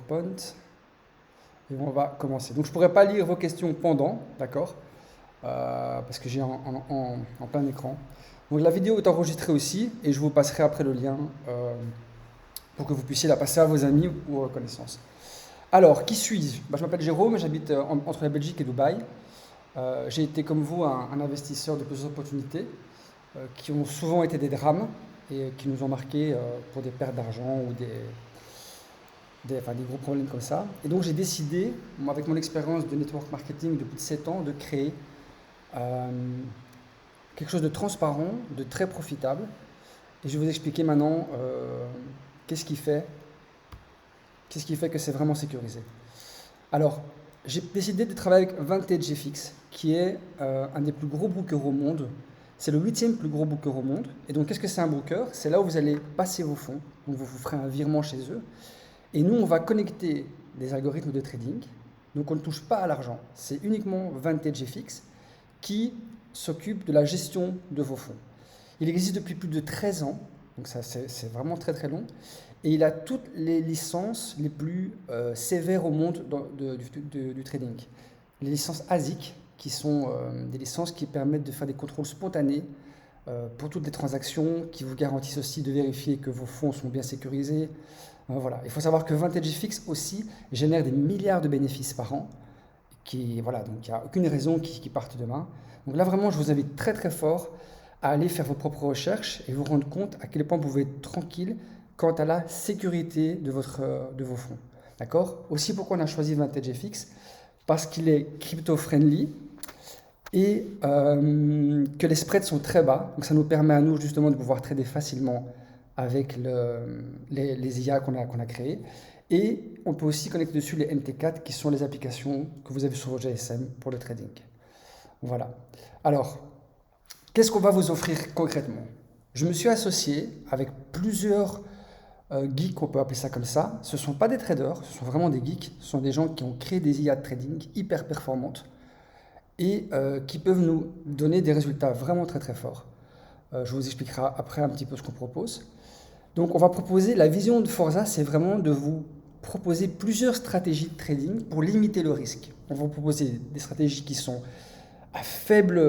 PowerPoint et on va commencer. Donc je ne pourrai pas lire vos questions pendant, d'accord, parce que j'ai en plein écran. Donc la vidéo est enregistrée aussi et je vous passerai après le lien pour que vous puissiez la passer à vos amis ou aux connaissances. Alors, qui suis-je? Je m'appelle Jérôme, j'habite entre la Belgique et Dubaï. J'ai été comme vous un investisseur de plusieurs opportunités qui ont souvent été des drames et qui nous ont marqués pour des pertes d'argent ou des gros problèmes comme ça. Et donc j'ai décidé, moi, avec mon expérience de network marketing depuis 7 ans, de créer euh, quelque chose de transparent, de très profitable. Et je vais vous expliquer maintenant qu'est-ce qui fait que c'est vraiment sécurisé. Alors, j'ai décidé de travailler avec VantageFX, qui est un des plus gros brokers au monde. C'est le 8e plus gros broker au monde. Et donc, qu'est-ce que c'est un broker? C'est là où vous allez passer vos fonds. Donc, vous ferez un virement chez eux. Et nous, on va connecter des algorithmes de trading. Donc, on ne touche pas à l'argent. C'est uniquement VantageFX qui s'occupe de la gestion de vos fonds. Il existe depuis plus de 13 ans. Donc, ça, c'est vraiment très, très long. Et il a toutes les licences les plus sévères au monde du trading. Les licences ASIC, qui sont des licences qui permettent de faire des contrôles spontanés pour toutes les transactions, qui vous garantissent aussi de vérifier que vos fonds sont bien sécurisés. Voilà. Il faut savoir que VantageFX aussi génère des milliards de bénéfices par an. Voilà, donc il n'y a aucune raison qu'ils partent demain. Donc là, vraiment, je vous invite très très fort à aller faire vos propres recherches et vous rendre compte à quel point vous pouvez être tranquille quant à la sécurité de vos fonds. D'accord? Aussi, pourquoi on a choisi VantageFX? Parce qu'il est crypto-friendly et que les spreads sont très bas. Donc ça nous permet à nous justement de pouvoir trader facilement avec les IA qu'on a créées. Et on peut aussi connecter dessus les MT4 qui sont les applications que vous avez sur vos GSM pour le trading. Voilà. Alors, qu'est-ce qu'on va vous offrir concrètement? Je me suis associé avec plusieurs geeks, on peut appeler ça comme ça. Ce ne sont pas des traders, ce sont vraiment des geeks. Ce sont des gens qui ont créé des IA de trading hyper performantes et qui peuvent nous donner des résultats vraiment très très forts. Je vous expliquerai après un petit peu ce qu'on propose. Donc on va proposer, la vision de Forza, c'est vraiment de vous proposer plusieurs stratégies de trading pour limiter le risque. On va vous proposer des stratégies qui sont à faible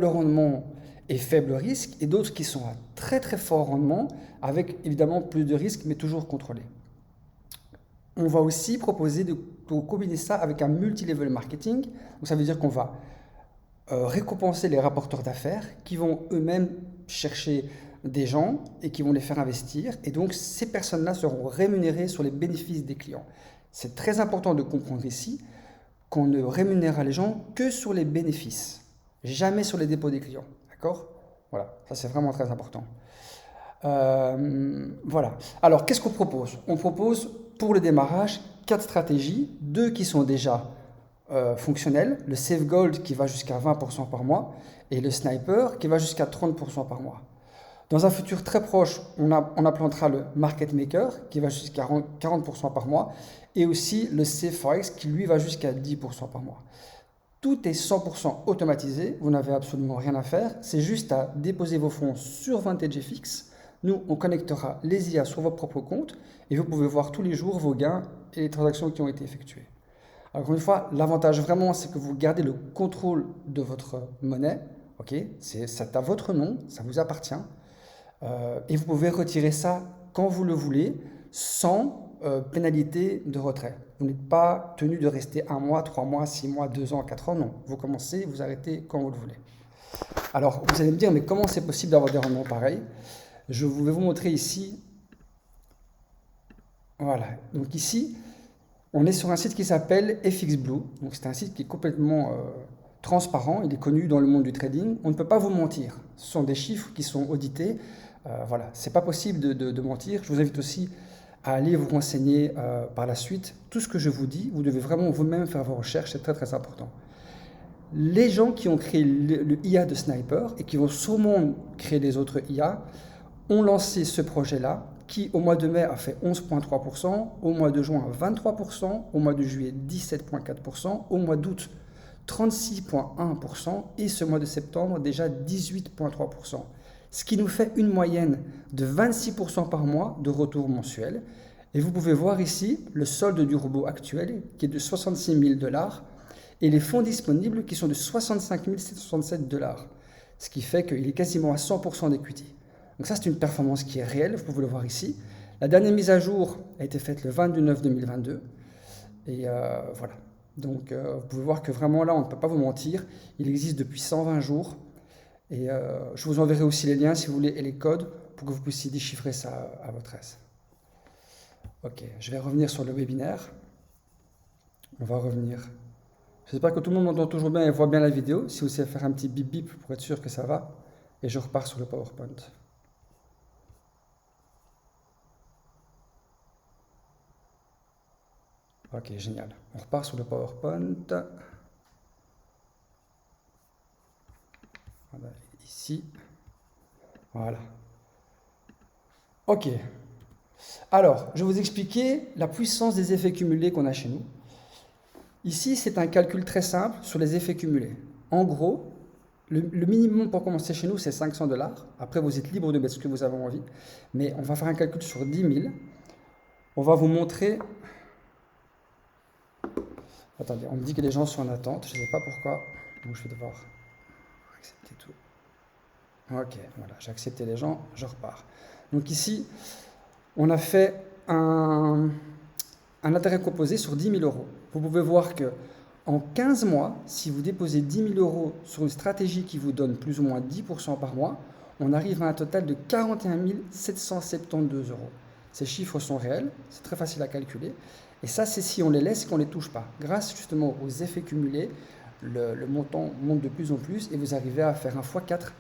rendement et faible risque, et d'autres qui sont à très très fort rendement, avec évidemment plus de risques, mais toujours contrôlés. On va aussi proposer de combiner ça avec un multi-level marketing. Donc ça veut dire qu'on va récompenser les rapporteurs d'affaires qui vont eux-mêmes chercher des gens et qui vont les faire investir. Et donc ces personnes-là seront rémunérées sur les bénéfices des clients. C'est très important de comprendre ici qu'on ne rémunérera les gens que sur les bénéfices, jamais sur les dépôts des clients. D'accord? Voilà, ça c'est vraiment très important. Voilà. Alors, qu'est-ce qu'on propose? On propose pour le démarrage 4 stratégies, 2 qui sont déjà fonctionnelles, le Save Gold qui va jusqu'à 20% par mois et le Sniper qui va jusqu'à 30% par mois. Dans un futur très proche, on implantera le Market Maker qui va jusqu'à 40% par mois et aussi le Save Forex qui lui va jusqu'à 10% par mois. Tout est 100% automatisé, vous n'avez absolument rien à faire, c'est juste à déposer vos fonds sur VantageFX. Nous, on connectera les IA sur votre propre compte et vous pouvez voir tous les jours vos gains et les transactions qui ont été effectuées. Alors, encore une fois, l'avantage vraiment, c'est que vous gardez le contrôle de votre monnaie. Ok, c'est à votre nom, ça vous appartient. Et vous pouvez retirer ça quand vous le voulez, sans pénalité de retrait. Vous n'êtes pas tenu de rester 1 mois, 3 mois, 6 mois, 2 ans, 4 ans, non. Vous commencez, vous arrêtez quand vous le voulez. Alors, vous allez me dire, mais comment c'est possible d'avoir des rendements pareils? Je vais vous montrer ici. Voilà, donc ici, on est sur un site qui s'appelle FXBlue. Donc c'est un site qui est complètement transparent, il est connu dans le monde du trading. On ne peut pas vous mentir. Ce sont des chiffres qui sont audités. Voilà, c'est pas possible de mentir. Je vous invite aussi à aller vous renseigner par la suite. Tout ce que je vous dis, vous devez vraiment vous-même faire vos recherches, c'est très très important. Les gens qui ont créé le IA de Sniper et qui vont sûrement créer les autres IA ont lancé ce projet-là qui, au mois de mai, a fait 11,3%, au mois de juin, 23%, au mois de juillet, 17,4%, au mois d'août, 36,1% et ce mois de septembre, déjà 18,3%. Ce qui nous fait une moyenne de 26% par mois de retour mensuel. Et vous pouvez voir ici le solde du robot actuel qui est de 66 000 $ et les fonds disponibles qui sont de 65 767 $. Ce qui fait qu'il est quasiment à 100% d'equity. Donc ça, c'est une performance qui est réelle, vous pouvez le voir ici. La dernière mise à jour a été faite le 22/9/2022. Et voilà. Donc vous pouvez voir que vraiment là, on ne peut pas vous mentir. Il existe depuis 120 jours. Et je vous enverrai aussi les liens, si vous voulez, et les codes pour que vous puissiez déchiffrer ça à votre aise. Ok, je vais revenir sur le webinaire. On va revenir. J'espère que tout le monde m'entend toujours bien et voit bien la vidéo. Si vous savez faire un petit bip bip pour être sûr que ça va. Et je repars sur le PowerPoint. Ok, génial. On repart sur le PowerPoint. Voilà, ici. Voilà. Ok. Alors, je vais vous expliquer la puissance des effets cumulés qu'on a chez nous. Ici, c'est un calcul très simple sur les effets cumulés. En gros, le minimum pour commencer chez nous, c'est 500 $. Après, vous êtes libre de mettre ce que vous avez envie. Mais on va faire un calcul sur 10 000. On va vous montrer... Attendez, on me dit que les gens sont en attente. Je ne sais pas pourquoi. Donc, je vais devoir accepter tout. Ok, voilà, j'ai accepté les gens, je repars. Donc ici, on a fait un intérêt composé sur 10 000 €. Vous pouvez voir que en 15 mois, si vous déposez 10 000 € sur une stratégie qui vous donne plus ou moins 10% par mois, on arrive à un total de 41 772 €. Ces chiffres sont réels, c'est très facile à calculer. Et ça, c'est si on les laisse et qu'on ne les touche pas. Grâce justement aux effets cumulés, le montant monte de plus en plus et vous arrivez à faire un x4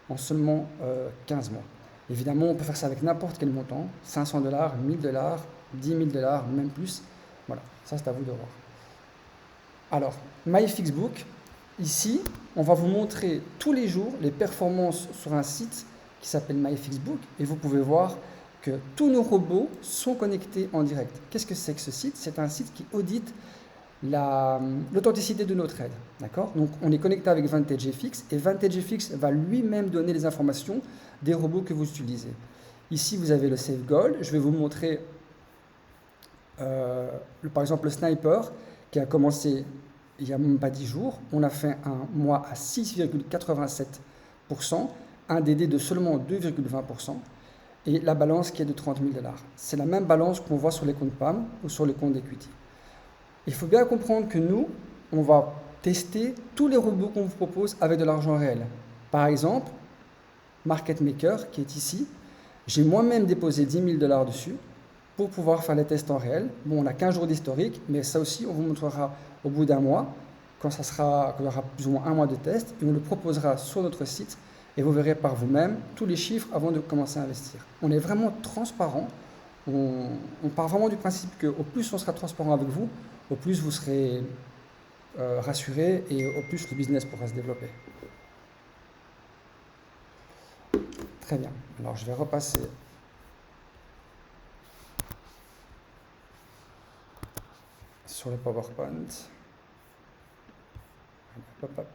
en seulement 15 mois. Évidemment, on peut faire ça avec n'importe quel montant, 500 $, 1000 $, 10 000 $, même plus. Voilà, ça c'est à vous de voir. Alors, MyFixBook, ici, on va vous montrer tous les jours les performances sur un site qui s'appelle MyFixBook et vous pouvez voir que tous nos robots sont connectés en direct. Qu'est-ce que c'est que ce site? C'est un site qui audite l'authenticité de nos trades. D'accord? Donc, on est connecté avec VantageFX et VantageFX va lui-même donner les informations des robots que vous utilisez. Ici, vous avez le Save Gold. Je vais vous montrer, par exemple, le Sniper qui a commencé il n'y a même pas 10 jours. On a fait un mois à 6,87%, un DD de seulement 2,20% et la balance qui est de 30 000 $. C'est la même balance qu'on voit sur les comptes PAM ou sur les comptes d'equity. Il faut bien comprendre que nous, on va tester tous les robots qu'on vous propose avec de l'argent réel. Par exemple, Market Maker, qui est ici, j'ai moi-même déposé 10 000 $ dessus pour pouvoir faire les tests en réel. Bon, on a 15 jours d'historique, mais ça aussi, on vous montrera au bout d'un mois, quand il y aura plus ou moins un mois de test, et on le proposera sur notre site, et vous verrez par vous-même tous les chiffres avant de commencer à investir. On est vraiment transparent. On part vraiment du principe qu'au plus on sera transparent avec vous, au plus vous serez rassuré et au plus le business pourra se développer. Très bien. Alors je vais repasser sur le PowerPoint. Hop, hop.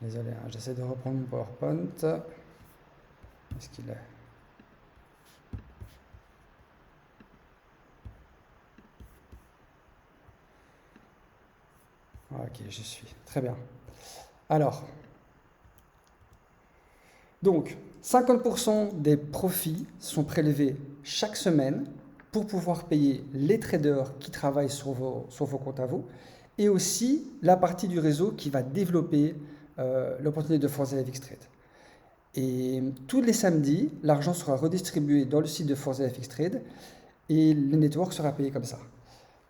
Désolé, hein, j'essaie de reprendre mon PowerPoint. Est-ce qu'il est? Ok, j'y suis. Très bien. Alors, donc, 50% des profits sont prélevés chaque semaine pour pouvoir payer les traders qui travaillent sur vos comptes à vous et aussi la partie du réseau qui va développer l'opportunité de ForzaFX Trade. Et tous les samedis, l'argent sera redistribué dans le site de ForzaFX Trade et le network sera payé comme ça.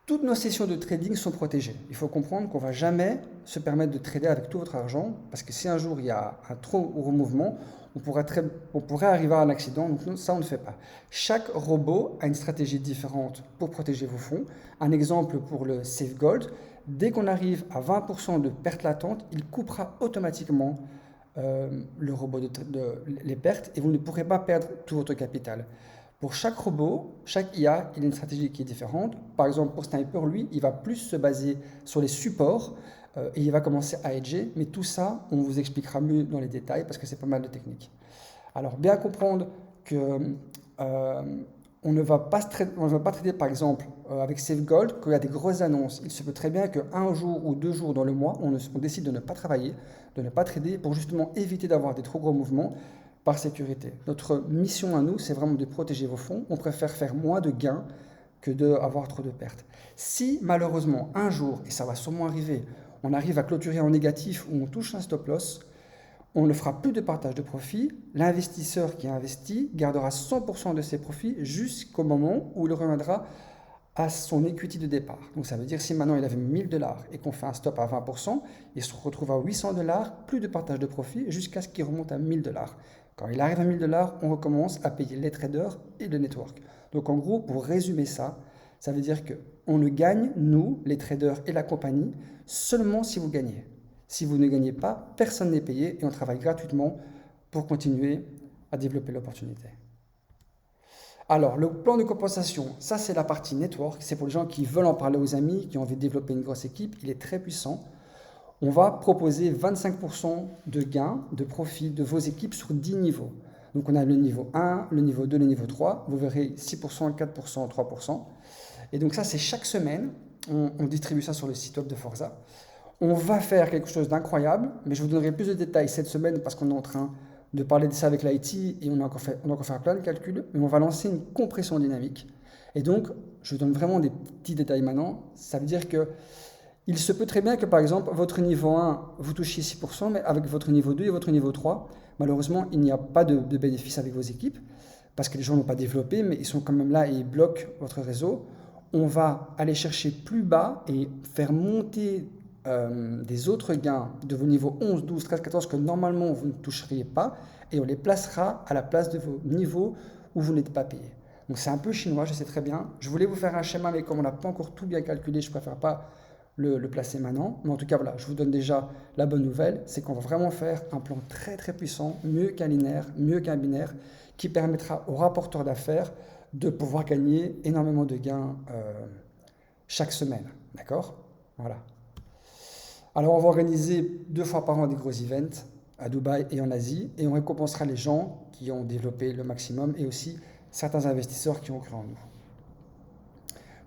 Toutes nos sessions de trading sont protégées. Il faut comprendre qu'on ne va jamais se permettre de trader avec tout votre argent parce que si un jour il y a un trop gros mouvement, on pourrait arriver à un accident. Donc ça, on ne fait pas. Chaque robot a une stratégie différente pour protéger vos fonds. Un exemple pour le Save Gold, dès qu'on arrive à 20% de perte latente, il coupera automatiquement le robot les pertes et vous ne pourrez pas perdre tout votre capital. Pour chaque robot, chaque IA, il a une stratégie qui est différente. Par exemple, pour Sniper, lui, il va plus se baser sur les supports et il va commencer à hedger. Mais tout ça, on vous expliquera mieux dans les détails parce que c'est pas mal de techniques. Alors, bien comprendre que on ne va pas trader, par exemple, avec SafeGold, quand il y a des grosses annonces. Il se peut très bien qu'un jour ou 2 jours dans le mois, on décide de ne pas travailler, de ne pas trader pour justement éviter d'avoir des trop gros mouvements par sécurité. Notre mission à nous, c'est vraiment de protéger vos fonds. On préfère faire moins de gains que d'avoir trop de pertes. Si malheureusement, un jour, et ça va sûrement arriver, on arrive à clôturer en négatif ou on touche un stop loss, on ne fera plus de partage de profit. L'investisseur qui a investi gardera 100% de ses profits jusqu'au moment où il reviendra à son equity de départ. Donc ça veut dire si maintenant il avait 1000 dollars et qu'on fait un stop à 20%, il se retrouve à 800 dollars, plus de partage de profit jusqu'à ce qu'il remonte à 1000 dollars. Quand il arrive à 1000 dollars, on recommence à payer les traders et le network. Donc en gros, pour résumer ça, ça veut dire qu'on ne gagne, nous, les traders et la compagnie, seulement si vous gagnez. Si vous ne gagnez pas, personne n'est payé et on travaille gratuitement pour continuer à développer l'opportunité. Alors, le plan de compensation, ça c'est la partie network, c'est pour les gens qui veulent en parler aux amis, qui ont envie de développer une grosse équipe, il est très puissant. On va proposer 25% de gains, de profit de vos équipes sur 10 niveaux. Donc on a le niveau 1, le niveau 2, le niveau 3, vous verrez 6%, 4%, 3%. Et donc ça c'est chaque semaine, on distribue ça sur le site web de Forza. On va faire quelque chose d'incroyable, mais je vous donnerai plus de détails cette semaine parce qu'on est en train de parler de ça avec l'IT et on a encore fait plein de calculs, mais on va lancer une compression dynamique. Et donc, je vous donne vraiment des petits détails maintenant. Ça veut dire que il se peut très bien que, par exemple, votre niveau 1, vous touchiez 6%, mais avec votre niveau 2 et votre niveau 3, malheureusement, il n'y a pas de bénéfice avec vos équipes parce que les gens n'ont pas développé, mais ils sont quand même là et ils bloquent votre réseau. On va aller chercher plus bas et faire monter des autres gains de vos niveaux 11, 12, 13, 14 que normalement vous ne toucheriez pas et on les placera à la place de vos niveaux où vous n'êtes pas payé. Donc c'est un peu chinois, je sais très bien. Je voulais vous faire un schéma, mais comme on n'a pas encore tout bien calculé, je ne préfère pas le placer maintenant. Mais en tout cas, voilà, je vous donne déjà la bonne nouvelle, c'est qu'on va vraiment faire un plan très très puissant, mieux qu'un linéaire, mieux qu'un binaire, qui permettra aux rapporteurs d'affaires de pouvoir gagner énormément de gains chaque semaine. D'accord? Voilà. Alors, on va organiser 2 fois par an des gros events à Dubaï et en Asie et on récompensera les gens qui ont développé le maximum et aussi certains investisseurs qui ont cru en nous.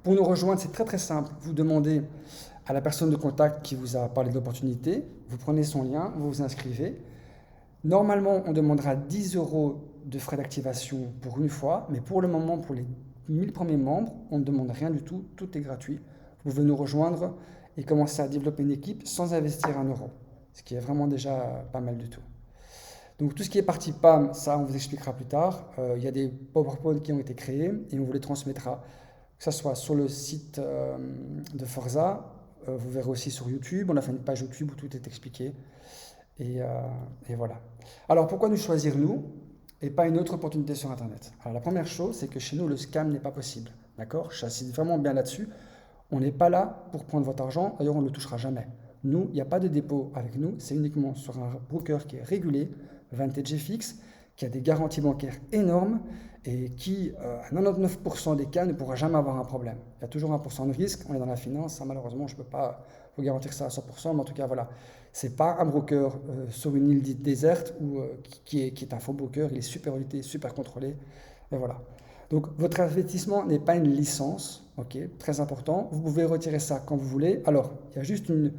Pour nous rejoindre, c'est très très simple. Vous demandez à la personne de contact qui vous a parlé de l'opportunité, vous prenez son lien, vous vous inscrivez. Normalement, on demandera 10 € de frais d'activation pour une fois, mais pour le moment, pour les 1000 premiers membres, on ne demande rien du tout, tout est gratuit. Vous pouvez nous rejoindre et commencer à développer une équipe sans investir 1 €, ce qui est vraiment déjà pas mal du tout. Donc tout ce qui est partie PAM, ça on vous expliquera plus tard. Il y a des PowerPoint qui ont été créés et on vous les transmettra, que ce soit sur le site de Forza, vous verrez aussi sur YouTube, on a fait une page YouTube où tout est expliqué. Et voilà. Alors pourquoi nous choisir nous et pas une autre opportunité sur Internet? Alors la première chose, c'est que chez nous, le scam n'est pas possible. D'accord? J'insiste vraiment bien là-dessus. On n'est pas là pour prendre votre argent, d'ailleurs on ne le touchera jamais. Nous, il n'y a pas de dépôt avec nous, c'est uniquement sur un broker qui est régulé, VantageFX, qui a des garanties bancaires énormes et qui, à 99% des cas, ne pourra jamais avoir un problème. Il y a toujours 1% de risque, on est dans la finance, ça, malheureusement je ne peux pas vous garantir ça à 100%, mais en tout cas voilà, ce n'est pas un broker sur une île dite déserte ou, qui est un faux broker, il est super audité, super contrôlé, et voilà. Donc votre investissement n'est pas une licence, ok, très important, vous pouvez retirer ça quand vous voulez. Alors, il y a juste une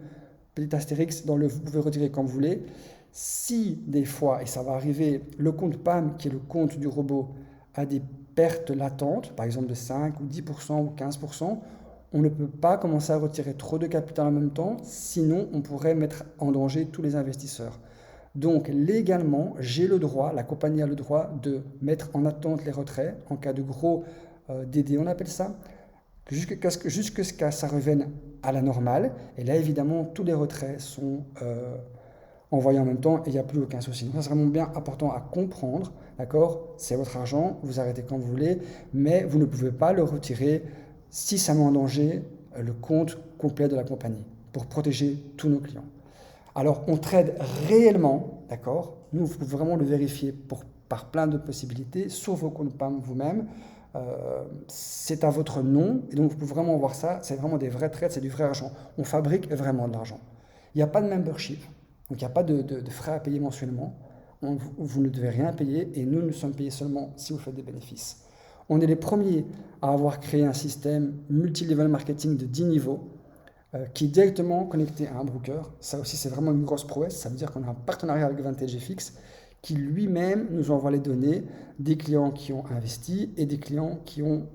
petite astérix dans le vous pouvez retirer quand vous voulez. Si des fois, et ça va arriver, le compte PAM, qui est le compte du robot, a des pertes latentes, par exemple de 5 ou 10% ou 15%, on ne peut pas commencer à retirer trop de capital en même temps, sinon on pourrait mettre en danger tous les investisseurs. Donc légalement, j'ai le droit, la compagnie a le droit de mettre en attente les retraits en cas de gros DD, on appelle ça, jusqu'à ce que ça revienne à la normale. Et là, évidemment, tous les retraits sont envoyés en même temps et il n'y a plus aucun souci. Donc ça, c'est vraiment bien important à comprendre, d'accord? C'est votre argent, vous arrêtez quand vous voulez, mais vous ne pouvez pas le retirer si ça met en danger le compte complet de la compagnie pour protéger tous nos clients. Alors, on trade réellement, d'accord? Nous, vous pouvez vraiment le vérifier par plein de possibilités sur vos comptes PAM vous-même. C'est à votre nom, et donc vous pouvez vraiment voir ça. C'est vraiment des vrais trades, c'est du vrai argent. On fabrique vraiment de l'argent. Il n'y a pas de membership, donc il n'y a pas de frais à payer mensuellement. Vous ne devez rien payer et nous sommes payés seulement si vous faites des bénéfices. On est les premiers à avoir créé un système multi-level marketing de 10 niveaux qui est directement connecté à un broker. Ça aussi, c'est vraiment une grosse prouesse. Ça veut dire qu'on a un partenariat avec VantageFX qui lui-même nous envoie les données des clients qui ont investi et des clients qui ont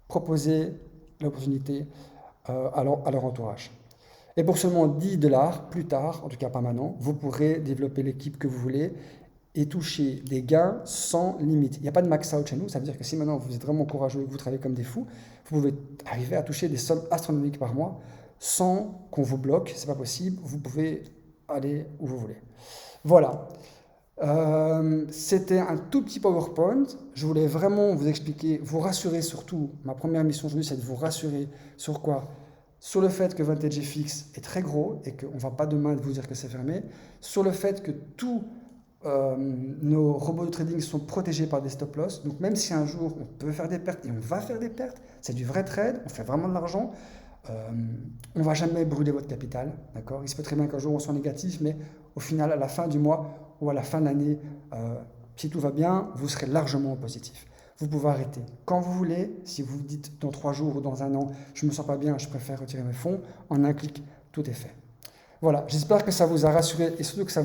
proposé l'opportunité à leur entourage. Et pour seulement 10 $, plus tard, en tout cas pas maintenant, vous pourrez développer l'équipe que vous voulez et toucher des gains sans limite. Il n'y a pas de max out chez nous, ça veut dire que si maintenant vous êtes vraiment courageux et que vous travaillez comme des fous, vous pouvez arriver à toucher des sommes astronomiques par mois sans qu'on vous bloque, c'est pas possible, vous pouvez aller où vous voulez. Voilà. C'était un tout petit PowerPoint. Je voulais vraiment vous expliquer, vous rassurer surtout. Ma première mission aujourd'hui, c'est de vous rassurer sur quoi? Sur le fait que VantageFX est très gros et qu'on ne va pas demain vous dire que c'est fermé. Sur le fait que tous nos robots de trading sont protégés par des stop-loss. Donc même si un jour on peut faire des pertes et on va faire des pertes, c'est du vrai trade, on fait vraiment de l'argent. On ne va jamais brûler votre capital, d'accord? Il se peut très bien qu'un jour on soit négatif, mais au final, à la fin du mois ou à la fin de l'année, si tout va bien, vous serez largement positif. Vous pouvez arrêter quand vous voulez. Si vous vous dites dans 3 jours ou dans un an, je ne me sens pas bien, je préfère retirer mes fonds, en un clic, tout est fait. Voilà, j'espère que ça vous a rassuré et surtout que ça vous